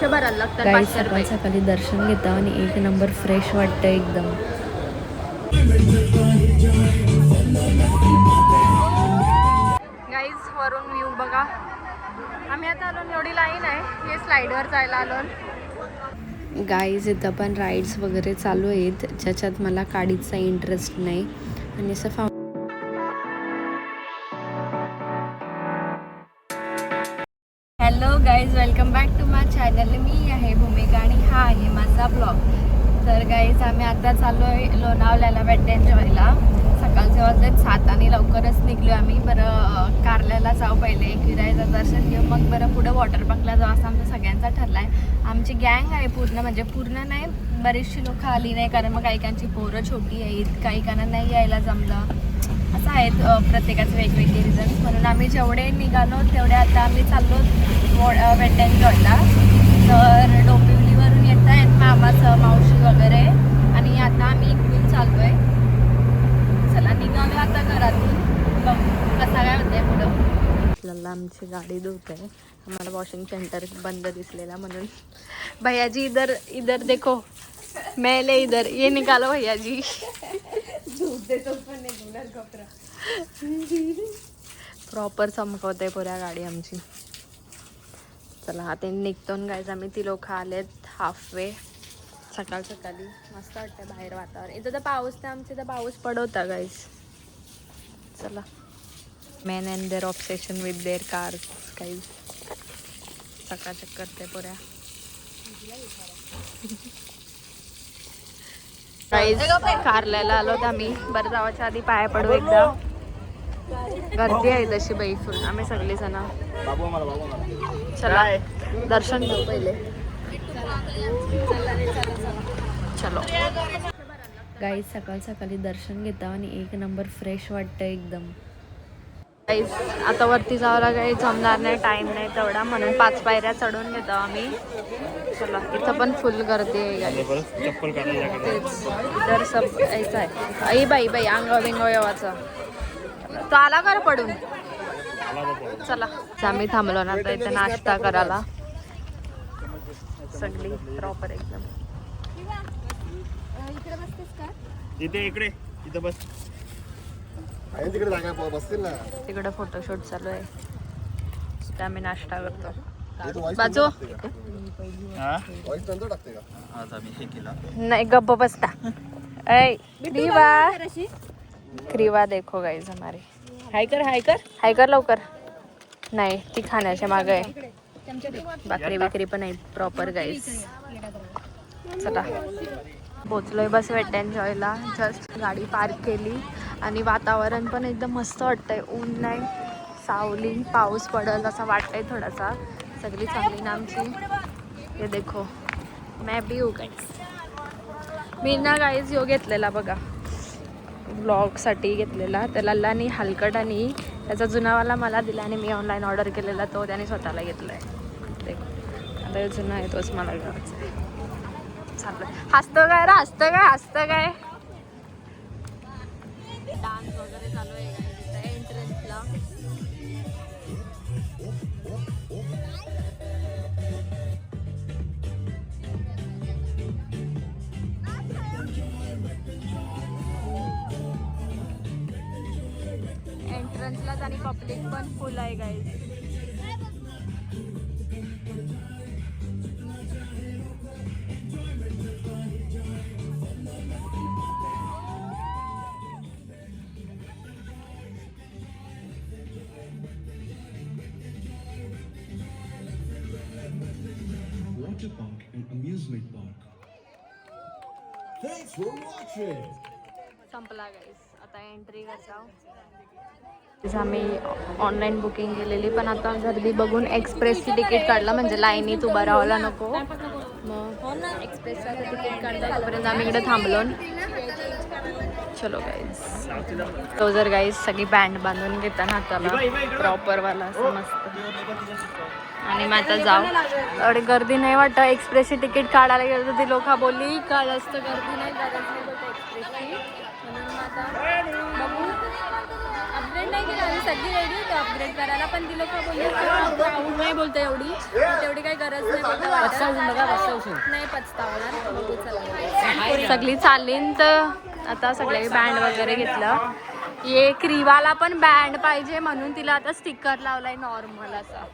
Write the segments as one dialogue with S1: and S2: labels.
S1: 500 भरायला लागतात.
S2: काही
S1: 500
S2: सकाळी
S1: रुपये.
S2: सकाळी दर्शन घेता आणि एक नंबर फ्रेश वाटतं एकदम.
S1: गाईज वरून व्ह्यू बघा. आम्ही आता आलो, एवढी लाईन आहे. हे स्लाईडवर जायला आलो.
S2: गाईज इथं पण राईड्स वगैरे चालू आहेत ज्याच्यात मला काडीचा इंटरेस्ट नाही. आणि असं hello guys, welcome back to my channel. मी आहे भूमिका आणि हा आहे माझा ब्लॉग. तर गाईज आम्ही आता चालू आहे लोणावळ्याला वेट एन्जॉयला. सकाळचे वाजले 7 आणि लवकरच निघलो आम्ही. बरं कारल्याला जाऊ, पहिले एकविरायचं दर्शन घेऊ, मग बरं पुढं वॉटर पार्कला जाऊ असं आमचं सगळ्यांचा ठरला आहे. आमची गँग आहे पूर्ण, म्हणजे पूर्ण नाही, बरीचशी लोकं आली नाही कारण मग काहीकांची पोरं छोटी आहेत, काहीकांना नाही यायला जमलं. असं आहेत प्रत्येकाचे वेगवेगळे रिझन्स. म्हणून आम्ही जेवढे निघालो तेवढे आता आम्ही चाललो वेट एन्जॉयला. तर डोंबिवलीवरून येत आहेत मामाचं, मावशी वगैरे, आणि आता आम्ही इकडून चाललो आहे. चला निघालो आता घरातून, बघू कसा काय होतंय पुढं.
S1: आपल्याला आमची गाडी धुत आहे. हमारा वॉशिंग सेंटर बंद दिसलेला म्हणून. भैयाजी इधर इधर देखो, मैले इधर, ये निकालो भैयाजी. प्रॉपर चमकवते पुऱ्या गाडी आमची. चला आता निघतो गाईज आम्ही. ती लोक आलेत हाफ वे. सकाळ सकाळी मस्त वाटतं बाहेर वातावरण. इथं तर पाऊस, तर आमच्या इथं पाऊस पडवता गाईज. चला, men and their obsession with their cars guys. चकाचक करते पुऱ्या गाईज. कारल्याला आलो आम्ही. बरं जावाच्या आधी पाया पडू एकदा. गर्दी आहे तशी बाई फुल. आम्ही सगळे जण चला दर्शन घेऊ पहिले. चलो
S2: गाईज सकाळ सकाळी दर्शन घेता आणि एक नंबर फ्रेश वाटतं एकदम.
S1: गाईज आता वरती जायला काही जमणार नाही, टाइम नाही तेवढा, म्हणून 5 पायऱ्या चढून घेतो आम्ही. चला, इथं पण फुल गर्दी आहे गाईज. तेच इधर सब ऐसा आहे. आई बाई बाई अंगाव बिंगाव येवाचा. तो आला कर पडून. चला आम्ही थांबलो ना आता इथे नाश्ता करायला. सगळी प्रॉपर एकदम.
S3: इकडे बस. तिकडे जागा बसतील ना.
S1: तिकडे फोटोशूट चालू आहे. तिथे आम्ही नाश्ता करतो. बाजू नाही, गप्प बसता. क्रीवा देखो गाईज हमारे. हाय कर लवकर. नाही, ती खाण्याच्या मागे आहे. भाकरी बिकरी पण आहे प्रॉपर गाईज. चला पोचलोय बस वेट एन्जॉयला. जस्ट गाडी पार्क केली आणि वातावरण पण एकदम मस्त वाटतंय. ऊन नाही, सावली, पाऊस पडल असं वाटतंय थोडासा. सगळी चांगली ना आमची. हे देखो मैं भी हूँ गाईज. मी ना गाईज यो घेतलेला बघा, ब्लॉगसाठी घेतलेला. त्या लल्लानी हलकट आणि त्याचा जुनावाला मला दिला आणि मी ऑनलाईन ऑर्डर केलेला तो त्याने स्वतःला घेतला आहे. देखो आता जुना आहे तोच मला घ्यायचा आहे. चाललं हसतं काय डान्स वगैरे चालू आहे एंट्रन्सला. एंट्रन्सलाच आणि पब्लिक पण फुल आहे guys.
S4: Water park and amusement park. Thanks for watching.
S1: संपला गाईज. आता एंट्री करता. आम्ही ऑनलाईन बुकिंग केलेली, पण आता गर्दी बघून एक्सप्रेसची तिकीट काढला, म्हणजे लाईनीत उभं राहायला नको. मग एक्सप्रेसचं तिकीट काढलं तोपर्यंत आम्ही इकडे थांबलो. चलो गाईज. तो जर गाईज सगळी बँड बांधून घेताना हाताला प्रॉपरवाला असं मस्त. आणि मग आता जाऊ. एवढी गर्दी नाही वाटत. एक्सप्रेसची तिकीट काढायला गेलं तर ती लोक बोलली का जास्त गर्दी नाही, एक्सप्रेसची. म्हणून मग आता बघू.
S2: अपग्रेड नाही केलं आम्ही, सगळी रेडी होतो अपग्रेड करायला, पण ती लोक बोलले प्राऊड नाही बोलते एवढी, तेवढी काही गरज नाही बोलता वाटत. नाही पचतावणार, बघू चला.
S1: सगळी चाललीन तर आता सगळे बँड वगैरे घेतलं. ये क्रीवाला पण बँड पाहिजे म्हणून तिला आता स्टिकर लावलाय नॉर्मल असा.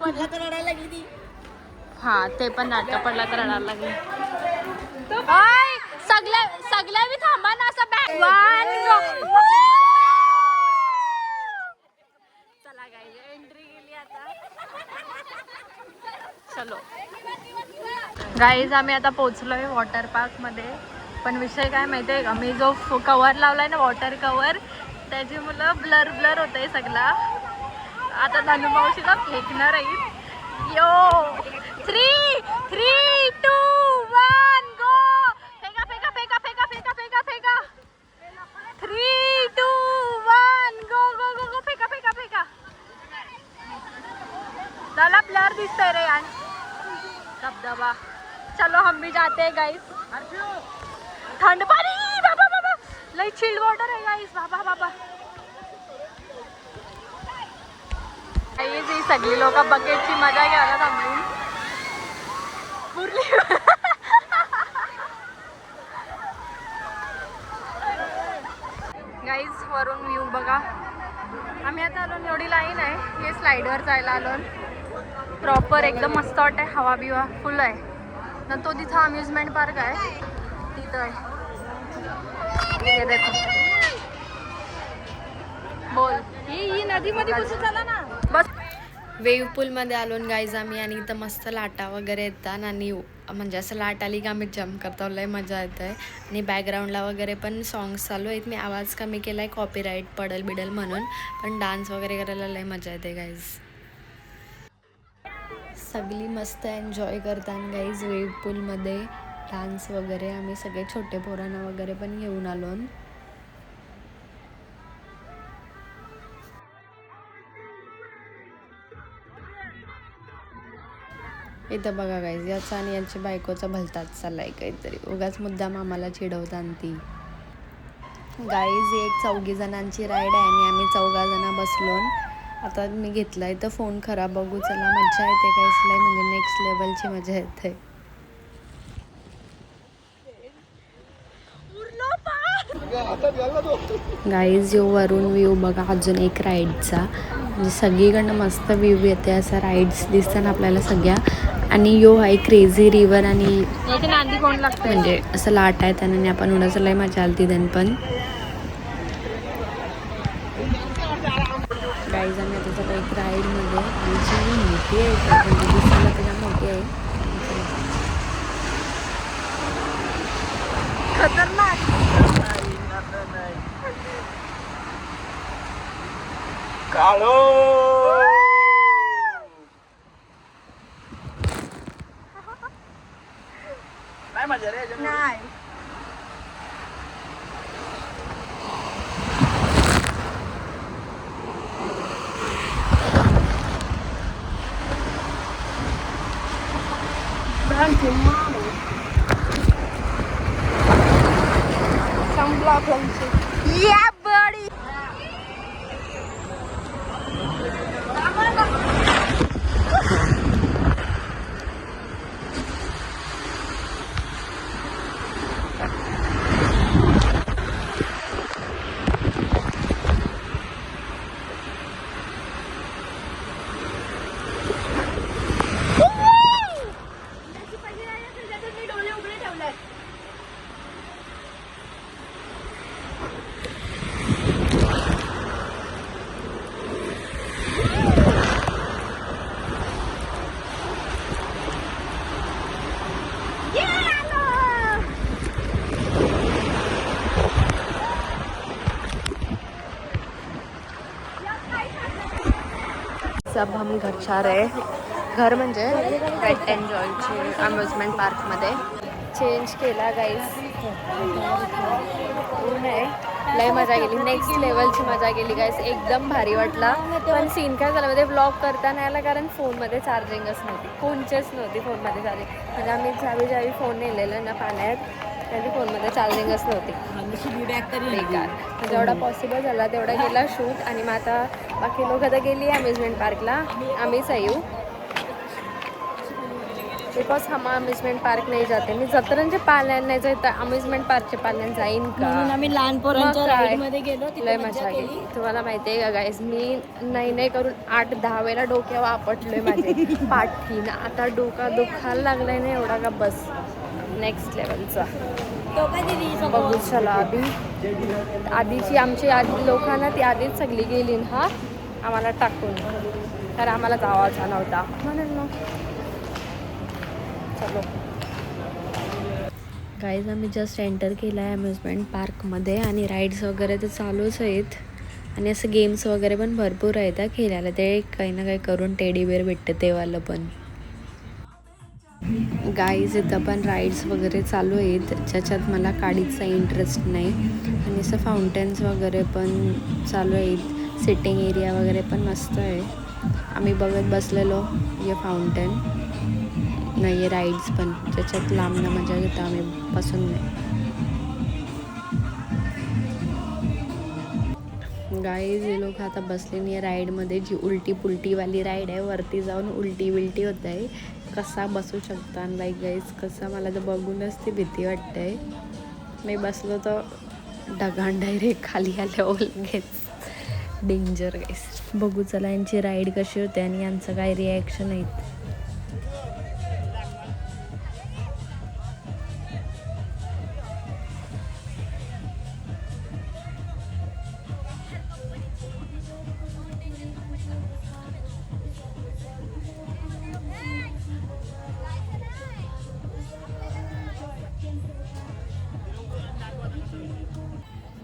S2: पडला तर रडायला लागली ती.
S1: हा ते पण नाटक पडला तर रडायला लागले. सगळ्या बी थांबा ना असं चला गाईज एंट्री गेली आता. चलो गाईज आम्ही आता पोहोचलोय वॉटर पार्क मध्ये. पण विषय काय माहितीये का, मी जो कवर लावलाय ना वॉटर कवर, त्याची मुलं ब्लर ब्लर होत आहे सगळा. आता धनुमावशीला फेकणार आहे. यो 3, 2, 1 गो. फेका फेका फेका फेका फेका फेका फेका. 3, 2, 1 गो गो गो गो. फेका फेका फेका. चला ब्लर दिसतंय रे यार धबधबा. चलो हम भी जाते हैं गाइस. थंड पाणी बाबा बाबा, लई चिल्ड वॉटर आहे गाइस. बाबा बाबा ही सगळी लोक बकेटची मजा घ्यायला थांबली. पुरली गाईज वरून व्ह्यू बघा. आम्ही आता आलो, एवढी लाईन आहे. हे स्लाइडवर जायला आलो. प्रॉपर एकदम मस्त वाटतंय, हवा बिवा फुल आहे ना. तो तिथं अम्युजमेंट पार्क आहे तिथं आहे. हे देखो बोल ही नदीमध्ये घुसून चला ना बस.
S2: वेव्ह पूलमध्ये आलो गाईज आम्ही, आणि इथं मस्त लाटा वगैरे येतात, आणि म्हणजे असं लाट आली की आम्ही जम्प करतो, लय मजा येते. आणि बॅकग्राऊंडला वगैरे पण सॉंग्स चालू आहेत. मी आवाज कमी केला आहे, कॉपीराईट पडल बिडल म्हणून, पण डान्स वगैरे करायला लय मजा येते गाईज. सगळी मस्त एन्जॉय करतात गाईज वेव्ह पूलमध्ये, डान्स वगैरे. आम्ही सगळे छोटे पोरांना वगैरे पण घेऊन आलो. इथं बघा गाईज, याचा आणि यांची बायकोचा भलताच चाललाय काहीतरी, उगाच मुद्दाम आम्हाला चिडवतात ती. गाईज एक 4 जणांची राईड आहे आणि आम्ही 4 जण बसलो. आता मी घेतला इथं फोन खराब, बघू चला. मजा येते गाईज लय, म्हणजे नेक्स्ट लेवलची मजा येते. गाईज यो वरून व्ह्यू बघा अजून एक राईडचा, म्हणजे सगळीकडनं मस्त व्ह्यू येते. असं राईड्स दिसतात आपल्याला सगळ्या. आणि यो आहे क्रेझी रिव्हर, आणि
S1: नांदी कोण लागतं
S2: म्हणजे असं लाट आहे त्याने, आपण उन्हाचं लय मजा आली त्यांनी पण. गाईज आम्ही आता सगळं एक राईडमध्ये, आमची मोठी आहे म्हणजे दिसायला त्याच्या मोठी आहे.
S1: खतरनाक.
S3: काळो काय मजा रे
S1: नाही Yeah, buddy. सब हम घर जा रहे. घर म्हणजे वेट एंड जॉयची अम्युजमेंट पार्कमध्ये चेंज केला गाईज. नाही लय मजा गेली, नेक्स्ट लेवलची मजा गेली गाईज. एकदम भारी वाटला. पण सीन काय झाला मध्ये ब्लॉग करता नाही आला, कारण फोनमध्ये चार्जिंगच नव्हती, फोनचेच नव्हती फोनमध्ये चार्जिंग. म्हणजे आम्ही ज्यावेळी फोन नेलेलं ना पाण्यात,
S2: त्यांच्या फोनमध्ये चार्जिंगच नव्हती बेकार. जेवढा पॉसिबल झाला तेवढा गेला शूट. आणि मग आता बाकी लोक आता गेली अम्युजमेंट पार्कला, आम्हीच येऊ बिकॉज हम अम्युजमेंट पार्क नाही जाते. मी जत्रांचे पाल्यान नाही जात, अम्युजमेंट पार्कचे पाल्यान जाईन का?
S1: आम्ही लहान पोरांच्या राईडमध्ये गेलो,
S2: लय मजा गेली. तुम्हाला माहिती आहे का गाईज, मी नाही करून 8-10 वेळा डोक्यावर आपटलोय माझे पाठीन. आता डोका दुखायला लागलाय ना एवढा का बस. नेक्स्ट लेवलचा बघू चला. आधीची आमची आधी लोकांना ती आधीच सगळी गेली हा आम्हाला टाकून, तर आम्हाला जावाचा नव्हता म्हणून मग चलो. गाईज आम्ही जस्ट एंटर केलं आहे अम्युजमेंट पार्कमध्ये आणि राईड्स वगैरे तर चालूच आहेत आणि असं गेम्स वगैरे पण भरपूर आहेत खेळायला. ते काही ना काही करून टेडी बेअर भेटतं तेवालं पण. गाईज इथं पण राईड्स वगैरे चालू आहेत ज्याच्यात मला काडीचा इंटरेस्ट नाही. आणि असं फाउंटेन्स वगैरे पण चालू आहेत. सिटिंग एरिया वगैरे पण मस्त आहे. आम्ही बघत बसलेलो ये फाउंटेन नाही आहे राईड्स पण ज्याच्यात लांबनं मजा घेतो आम्ही बसून नाही. गाईज हे लोक आता बसले नाही राईडमध्ये, जी उलटी पुलटीवाली राईड आहे. वरती जाऊन उलटी विलटी होत आहे. कसा बसू शकता लाईक गाईज, कसा मला तर बघूनच ती भीती वाटते आहे. मी बसलो तर ढगान डायरेक्ट खाली आल्यावर लगेच डेंजर गाईज. बघू चला यांची राईड कशी होते आणि यांचं काय रिॲक्शन आहेत.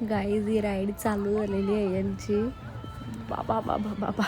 S2: गाईज ही राईड चालू झालेली आहे यांची. बाबा बाबा बाबा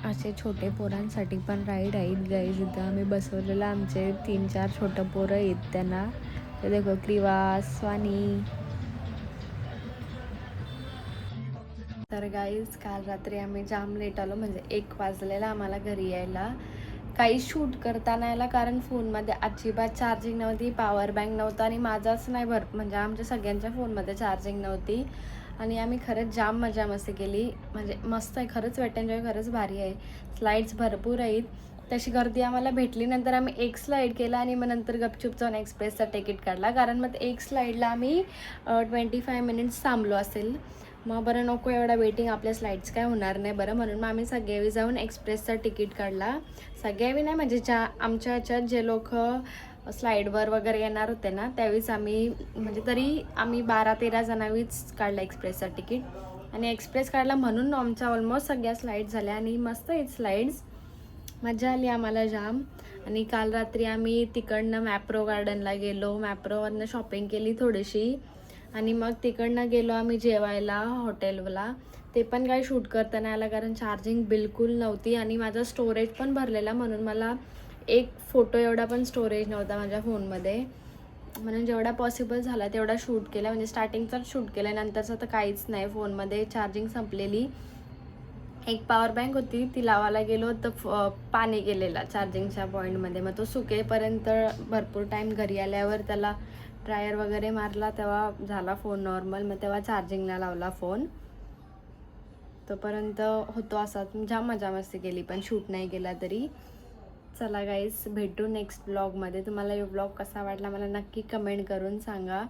S2: असे छोटे पोरांसाठी पण राईड आहेत गाईज. इथं आम्ही बसवलेलं आमचे 3-4 छोटं पोरं आहेत त्यांना. ते देखो क्रिवास स्वानी. तर गाईज काल रात्री आम्ही जाम लेट आलो, म्हणजे 1 वाजलेला आम्हाला घरी यायला. काही शूट करता नाही आला कारण फोनमध्ये अजिबात चार्जिंग नव्हती, पॉवर बँक नव्हता आणि माझाच नाही म्हणजे आमच्या सगळ्यांच्या फोनमध्ये चार्जिंग नव्हती. आणि आम्ही खरंच जाम मजा मस्ती केली, म्हणजे मस्त आहे खरंच. वेट एन्जॉय खरंच भारी आहे. स्लाईड्स भरपूर आहेत. तशी गर्दी आम्हाला भेटली. नंतर आम्ही एक स्लाईड केला आणि मग नंतर गपचूप जाऊन एक्सप्रेसचा तिकीट काढला, कारण मग एक स्लाईडला आम्ही 25 मिनिट्स थांबलो असेल. मग बरं नको एवढा वेटिंग, आपल्या स्लाईड्स काय होणार नाही बरं, म्हणून मग आम्ही सगळ्यावी जाऊन एक्सप्रेसचा तिकीट काढला. सगळ्यावी नाही म्हणजे आमच्या ह्याच्यात जे लोक स्लाईडवर वगैरे येणार होते ना त्यावेळेस आम्ही, म्हणजे तरी आम्ही 12-13 जणांवीच काढला एक्सप्रेसचा तिकीट. आणि एक्सप्रेस काढला म्हणून आमच्या ऑलमोस्ट सगळ्या स्लाईड झाल्या आणि मस्त आहेत स्लाईड्स. मजा आली आम्हाला जाम. आणि काल रात्री आम्ही तिकडनं मॅप्रो गार्डनला गेलो, मॅप्रोवरनं शॉपिंग केली थोडीशी आणि मग तिकडनं गेलो आम्ही जेवायला हॉटेलला. ते पण काही शूट करता नाही आला कारण चार्जिंग बिलकुल नव्हती आणि माझा स्टोरेज पण भरलेला, म्हणून मला एक फोटो एवढा पण स्टोरेज नव्हता माझ्या फोनमध्ये. म्हणून जेवढा पॉसिबल झाला तेवढा शूट केला, म्हणजे स्टार्टिंगचाच शूट केला, नंतरचं तर काहीच नाही. फोनमध्ये चार्जिंग संपलेली. एक पॉवर बँक होती ती लावायला गेलो तर पाणी गेलेला चार्जिंगच्या पॉईंटमध्ये. मग तो सुकेपर्यंत भरपूर टाईम घरी आल्यावर त्याला ड्रायर वगैरे मारला तेव्हा झाला फोन नॉर्मल. मग तेव्हा चार्जिंगला लावला फोन. तोपर्यंत होतो असा जाम मजा मस्ती केली पण शूट नाही केला तरी. चला गाईज भेटू नेक्स्ट ब्लॉगमध्ये. तुम्हाला हे ब्लॉग कसा वाटला मला नक्की कमेंट करून सांगा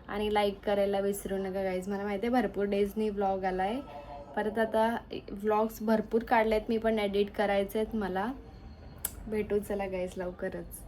S2: आणि लाईक करायला विसरू नका गाईज. मला माहिती आहे भरपूर डेजनी ब्लॉग आला आहे. परत आता व्लॉग्स भरपूर काढले आहेत मी पण एडिट करायचे आहेत मला. भेटू चला गाईज लवकरच.